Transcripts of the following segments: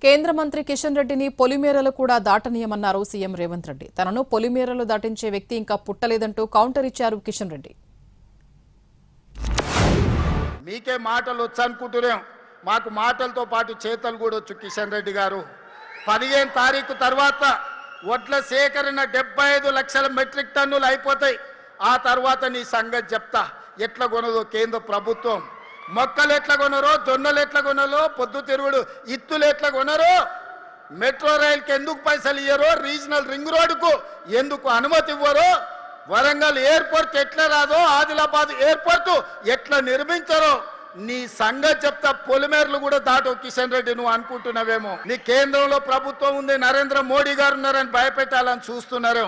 కేంద్ర మంత్రి కిషన్ రెడ్డిని పొలిమేరలు కూడా దాటనీయమన్నారు సీఎం రేవంత్ రెడ్డి. తనను పొలిమేరలు దాటించే వ్యక్తి ఇంకా పుట్టలేదంటూ కౌంటర్ ఇచ్చారు కిషన్ రెడ్డి. మీకే మాటలు వచ్చనుకుంటున్నాం, మాకు మాటలతో పాటు చేతలు కూడా వచ్చు. కిషన్ రెడ్డి గారు 15 తారీఖు తర్వాత వడ్ల సేకరణ 75 లక్షల మెట్రిక్ టన్నులు అయిపోతాయి. ఆ తర్వాత నీ సంగతి చెప్తా. ఎట్లా కొనదో కేంద్ర ప్రభుత్వం, మొక్కలు ఎట్లా కొనరో, జొన్నలు ఎట్లా కొనరో, పొద్దు తిరుగుడు ఇత్తులు ఎట్లా కొనరో, మెట్రో రైలుకి ఎందుకు పైసలు ఇయ్యరో, రీజనల్ రింగ్ రోడ్డుకు ఎందుకు అనుమతి ఇవ్వరో, వరంగల్ ఎయిర్పోర్ట్ ఎట్లా రాదో, ఆదిలాబాద్ ఎయిర్పోర్ట్ ఎట్లా నిర్మించరో నీ సంగతి చెప్తా. పొలిమేరలు కూడా దాటో కిషన్ రెడ్డి. నువ్వు అనుకుంటున్నావేమో నీ కేంద్రంలో ప్రభుత్వం ఉంది, నరేంద్ర మోడీ గారు ఉన్నారని భయపెట్టాలని చూస్తున్నారు.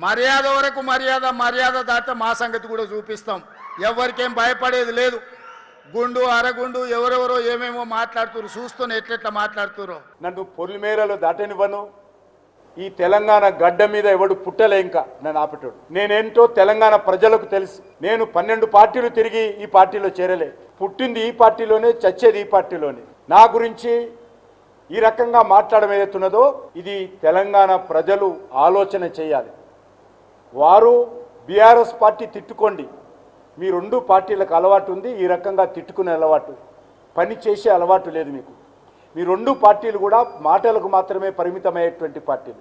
మర్యాద వరకు మర్యాద దాట మా సంగతి కూడా చూపిస్తాం. ఎవరికేం భయపడేది లేదు. గుండు అరగుండు ఎవరెవరో ఏమేమో మాట్లాడుతున్నారు, చూస్తూనే ఎట్లెట్లా మాట్లాడుతున్నారు. నన్ను పొలిమేరలు దాటనివ్వను. ఈ తెలంగాణ గడ్డ మీద ఎవడు పుట్టలే ఇంకా నన్ను ఆపేటోడు. నేనేంటో తెలంగాణ ప్రజలకు తెలుసు. నేను 12 పార్టీలు తిరిగి ఈ పార్టీలో చేరలే. పుట్టింది ఈ పార్టీలోనే, చచ్చేది ఈ పార్టీలోనే. నా గురించి ఈ రకంగా మాట్లాడడం ఏదైతున్నదో ఇది తెలంగాణ ప్రజలు ఆలోచన చేయాలి. వారు బీఆర్ఎస్ పార్టీ తిట్టుకోండి, మీ 2 పార్టీలకు అలవాటు ఉంది. ఈ రకంగా తిట్టుకునే అలవాటు, పని చేసే అలవాటు లేదు మీకు. మీ 2 పార్టీలు కూడా మాటలకు మాత్రమే పరిమితమయ్యేటువంటి పార్టీలు.